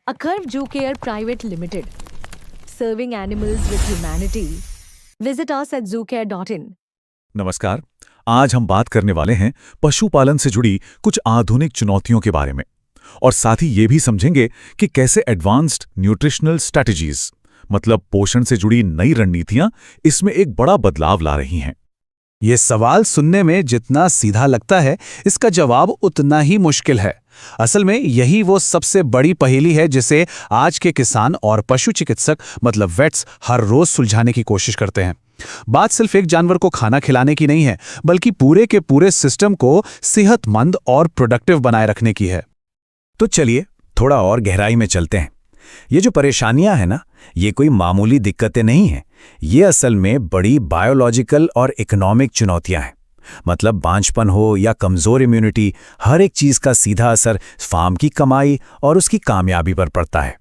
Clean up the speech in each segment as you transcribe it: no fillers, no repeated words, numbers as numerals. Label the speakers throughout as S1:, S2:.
S1: A Curve Zoocare Private Limited, serving animals with humanity. Visit us at zoocare.in.
S2: नमस्कार। आज हम बात करने वाले हैं पशुपालन से जुड़ी कुछ आधुनिक चुनौतियों के बारे में और साथ ही ये भी समझेंगे कि कैसे एडवांस्ड न्यूट्रिशनल स्ट्रैटेजीज मतलब पोषण से जुड़ी नई रणनीतियां इसमें एक बड़ा बदलाव ला रही हैं।
S3: ये सवाल सुनने में जितना सीधा लगता है, इसका जवाब उतना ही मुश्किल है। असल में यही वो सबसे बड़ी पहेली है जिसे आज के किसान और पशु चिकित्सक मतलब वेट्स हर रोज सुलझाने की कोशिश करते हैं। बात सिर्फ एक जानवर को खाना खिलाने की नहीं है, बल्कि पूरे के पूरे सिस्टम को सेहतमंद और प्रोडक्टिव बनाए रखने की है।
S4: तो चलिए थोड़ा और गहराई में चलते हैं। ये जो परेशानियां हैं ना, ये कोई मामूली दिक्कतें नहीं हैं। ये असल में बड़ी बायोलॉजिकल और इकोनॉमिक चुनौतियां हैं। मतलब बांझपन हो या कमजोर इम्यूनिटी, हर एक चीज का सीधा असर फार्म की कमाई और उसकी कामयाबी पर पड़ता है।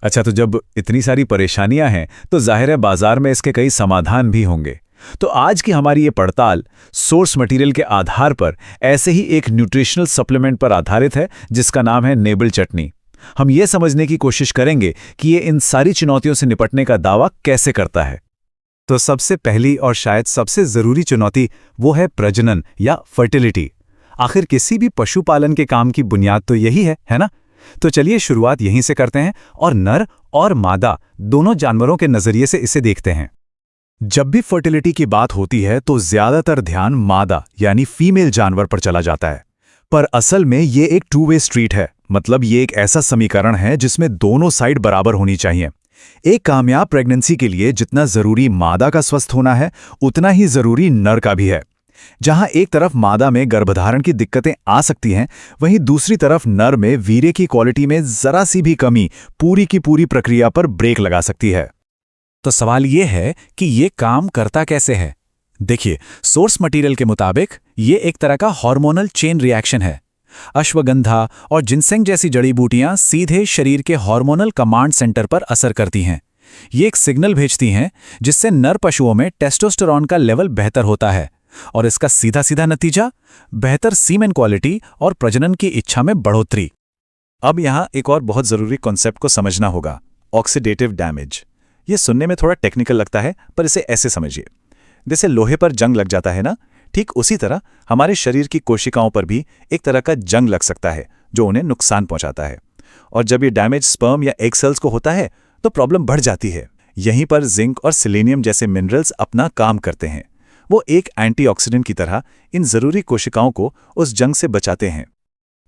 S2: अच्छा, तो जब इतनी सारी परेशानियां हैं तो जाहिर है बाजार में इसके कई समाधान भी होंगे। तो आज की हमारी ये पड़ताल सोर्स मटेरियल के आधार पर ऐसे ही एक न्यूट्रिशनल सप्लीमेंट पर आधारित है जिसका नाम है नेबल चटनी। हम ये समझने की कोशिश करेंगे कि ये इन सारी चुनौतियों से निपटने का दावा कैसे करता है।
S4: तो सबसे पहली और शायद सबसे जरूरी चुनौती वो है प्रजनन या फर्टिलिटी। आखिर किसी भी पशुपालन के काम की बुनियाद तो यही है ना? तो चलिए शुरुआत यहीं से करते हैं और नर और मादा दोनों जानवरों के नजरिए से इसे देखते हैं।
S2: जब भी फर्टिलिटी की बात होती है तो ज्यादातर ध्यान मादा यानी फीमेल जानवर पर चला जाता है, पर असल में ये एक टू वे स्ट्रीट है। मतलब ये एक ऐसा समीकरण है जिसमें दोनों साइड बराबर होनी चाहिए। एक कामयाब प्रेगनेंसी के लिए जितना जरूरी मादा का स्वस्थ होना है, उतना ही जरूरी नर का भी है। जहां एक तरफ मादा में गर्भधारण की दिक्कतें आ सकती हैं, वहीं दूसरी तरफ नर में वीर्य की क्वालिटी में जरा सी भी कमी पूरी की पूरी प्रक्रिया पर ब्रेक लगा सकती है।
S4: तो सवाल ये है कि ये काम करता कैसे है? देखिए, सोर्स मटेरियल के मुताबिक ये एक तरह का हार्मोनल चेन रिएक्शन है। अश्वगंधा और जिनसेंग जैसी जड़ी बूटियां सीधे शरीर के हार्मोनल कमांड सेंटर पर असर करती हैं। ये एक सिग्नल भेजती हैं जिससे नर पशुओं में टेस्टोस्टेरोन का लेवल बेहतर होता है और इसका सीधा सीधा नतीजा बेहतर सीमेन क्वालिटी और प्रजनन की इच्छा में बढ़ोतरी।
S2: अब यहाँ एक और बहुत जरूरी कॉन्सेप्ट को समझना होगा, ऑक्सीडेटिव डैमेज। ये सुनने में थोड़ा टेक्निकल लगता है, पर इसे ऐसे समझिए, जैसे लोहे पर जंग लग जाता है ना, ठीक उसी तरह हमारे शरीर की कोशिकाओं पर भी एक तरह का जंग लग सकता है जो उन्हें नुकसान पहुंचाता है। और जब ये डैमेज स्पर्म या एग सेल्स को होता है तो प्रॉब्लम बढ़ जाती है। यहीं पर जिंक और सेलेनियम जैसे मिनरल्स अपना काम करते हैं। वो एक एंटीऑक्सीडेंट की तरह इन जरूरी कोशिकाओं को उस जंग से बचाते हैं।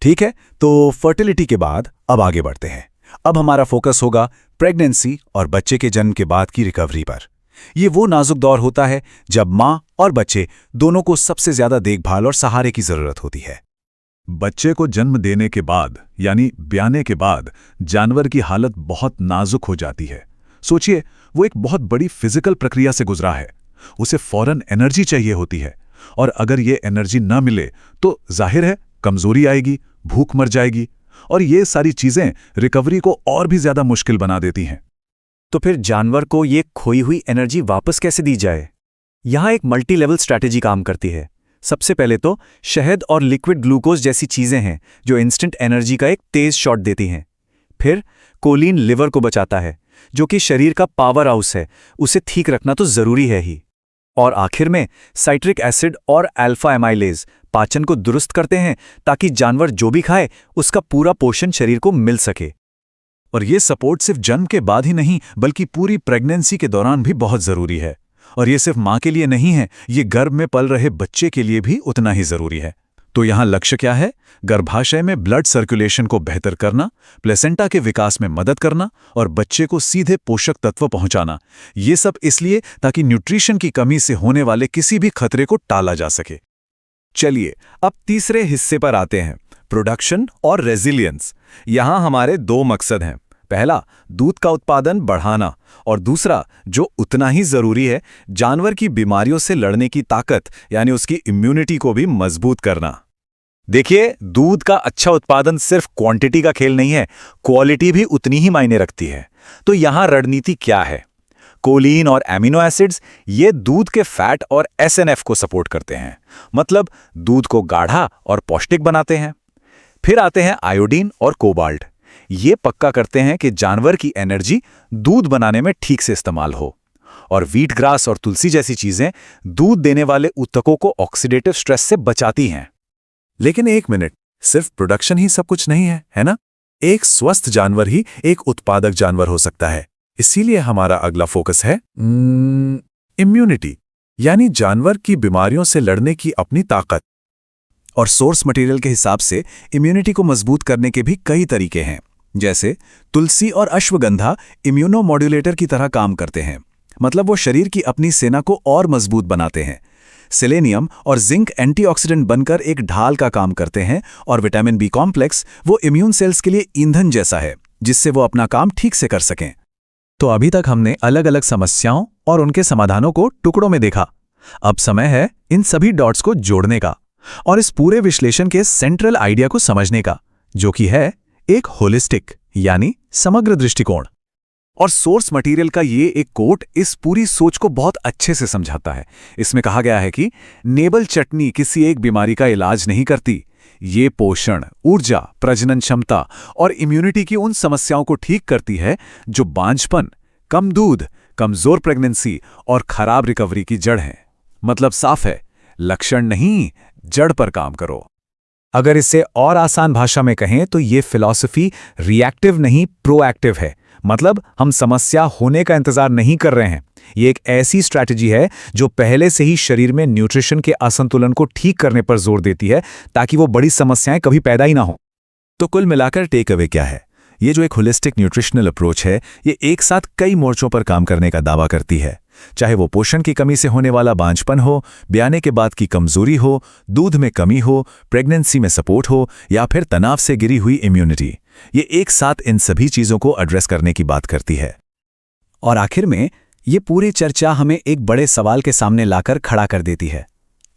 S4: ठीक है, तो फर्टिलिटी के बाद अब आगे बढ़ते हैं। अब हमारा फोकस होगा प्रेगनेंसी और बच्चे के जन्म के बाद की रिकवरी पर। ये वो नाजुक दौर होता है जब माँ और बच्चे दोनों को सबसे ज्यादा देखभाल और सहारे की जरूरत होती है।
S2: बच्चे को जन्म देने के बाद यानी ब्याने के बाद जानवर की हालत बहुत नाजुक हो जाती है। सोचिए, वो एक बहुत बड़ी फिजिकल प्रक्रिया से गुजरा है। उसे फौरन एनर्जी चाहिए होती है और अगर ये एनर्जी न मिले तो जाहिर है कमजोरी आएगी, भूख मर जाएगी और ये सारी चीजें रिकवरी को और भी ज्यादा मुश्किल बना देती हैं।
S4: तो फिर जानवर को ये खोई हुई एनर्जी वापस कैसे दी जाए? यहाँ एक मल्टी लेवल स्ट्रैटेजी काम करती है। सबसे पहले तो शहद और लिक्विड ग्लूकोज जैसी चीजें हैं जो इंस्टेंट एनर्जी का एक तेज शॉट देती हैं। फिर कोलिन लिवर को बचाता है जो कि शरीर का पावर हाउस है, उसे ठीक रखना तो जरूरी है ही। और आखिर में साइट्रिक एसिड और अल्फा एमाइलेज पाचन को दुरुस्त करते हैं ताकि जानवर जो भी खाए उसका पूरा पोषण शरीर को मिल सके।
S2: और ये सपोर्ट सिर्फ जन्म के बाद ही नहीं बल्कि पूरी प्रेगनेंसी के दौरान भी बहुत जरूरी है। और ये सिर्फ माँ के लिए नहीं है, ये गर्भ में पल रहे बच्चे के लिए भी उतना ही जरूरी है। तो यहाँ लक्ष्य क्या है? गर्भाशय में ब्लड सर्कुलेशन को बेहतर करना, प्लेसेंटा के विकास में मदद करना और बच्चे को सीधे पोषक तत्व पहुंचाना। ये सब इसलिए ताकि न्यूट्रिशन की कमी से होने वाले किसी भी खतरे को टाला जा सके।
S4: चलिए अब तीसरे हिस्से पर आते हैं, प्रोडक्शन और रेजिलियंस। यहाँ हमारे दो मकसद हैं। पहला, दूध का उत्पादन बढ़ाना और दूसरा, जो उतना ही जरूरी है, जानवर की बीमारियों से लड़ने की ताकत यानी उसकी इम्यूनिटी को भी मजबूत करना। देखिए, दूध का अच्छा उत्पादन सिर्फ क्वांटिटी का खेल नहीं है, क्वालिटी भी उतनी ही मायने रखती है। तो यहाँ रणनीति क्या है? कोलिन और एमिनो एसिड्स ये दूध के फैट और एसएनएफ को सपोर्ट करते हैं, मतलब दूध को गाढ़ा और पौष्टिक बनाते हैं। फिर आते हैं आयोडीन और कोबाल्ट। ये पक्का करते हैं कि जानवर की एनर्जी दूध बनाने में ठीक से इस्तेमाल हो। और व्हीट ग्रास और तुलसी जैसी चीजें दूध देने वाले ऊतकों को ऑक्सीडेटिव स्ट्रेस से बचाती हैं। लेकिन एक मिनट, सिर्फ प्रोडक्शन ही सब कुछ नहीं है, है ना? एक स्वस्थ जानवर ही एक उत्पादक जानवर हो सकता है। इसीलिए हमारा अगला फोकस है इम्यूनिटी, यानी जानवर की बीमारियों से लड़ने की अपनी ताकत। और सोर्स मटेरियल के हिसाब से इम्यूनिटी को मजबूत करने के भी कई तरीके हैं। जैसे तुलसी और अश्वगंधा इम्यूनोमॉड्यूलेटर की तरह काम करते हैं, मतलब वो शरीर की अपनी सेना को और मजबूत बनाते हैं। सेलेनियम और जिंक एंटीऑक्सीडेंट बनकर एक ढाल का काम करते हैं, और विटामिन बी कॉम्प्लेक्स वो इम्यून सेल्स के लिए ईंधन जैसा है, जिससे वो अपना काम ठीक से कर सकें।
S2: तो अभी तक हमने अलग अलग समस्याओं और उनके समाधानों को टुकड़ों में देखा। अब समय है इन सभी डॉट्स को जोड़ने का और इस पूरे विश्लेषण के सेंट्रल आइडिया को समझने का, जो कि है एक होलिस्टिक यानी समग्र दृष्टिकोण।
S4: और सोर्स मटेरियल का ये एक कोट इस पूरी सोच को बहुत अच्छे से समझाता है। इसमें कहा गया है कि नेबल चटनी किसी एक बीमारी का इलाज नहीं करती, ये पोषण, ऊर्जा, प्रजनन क्षमता और इम्यूनिटी की उन समस्याओं को ठीक करती है जो बांझपन, कम दूध, कमजोर प्रेगनेंसी और खराब रिकवरी की जड़ है। मतलब साफ है, लक्षण नहीं, जड़ पर काम करो।
S2: अगर इसे और आसान भाषा में कहें तो ये फिलॉसफी रिएक्टिव नहीं प्रोएक्टिव है। मतलब हम समस्या होने का इंतजार नहीं कर रहे हैं। ये एक ऐसी स्ट्रैटेजी है जो पहले से ही शरीर में न्यूट्रिशन के असंतुलन को ठीक करने पर जोर देती है, ताकि वो बड़ी समस्याएं कभी पैदा ही ना हो।
S4: तो कुल मिलाकर टेक अवे क्या है? ये जो एक होलिस्टिक न्यूट्रिशनल अप्रोच है, ये एक साथ कई मोर्चों पर काम करने का दावा करती है। चाहे वो पोषण की कमी से होने वाला बांझपन हो, ब्याने के बाद की कमजोरी हो, दूध में कमी हो, प्रेगनेंसी में सपोर्ट हो, या फिर तनाव से गिरी हुई इम्यूनिटी, ये एक साथ इन सभी चीजों को एड्रेस करने की बात करती है।
S3: और आखिर में ये पूरी चर्चा हमें एक बड़े सवाल के सामने लाकर खड़ा कर देती है।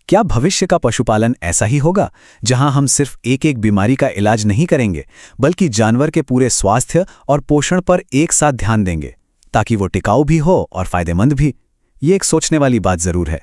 S3: क्या भविष्य का पशुपालन ऐसा ही होगा, जहां हम सिर्फ एक एक बीमारी का इलाज नहीं करेंगे, बल्कि जानवर के पूरे स्वास्थ्य और पोषण पर एक साथ ध्यान देंगे, ताकि वो टिकाऊ भी हो और फायदेमंद भी? ये एक सोचने वाली बात जरूर है।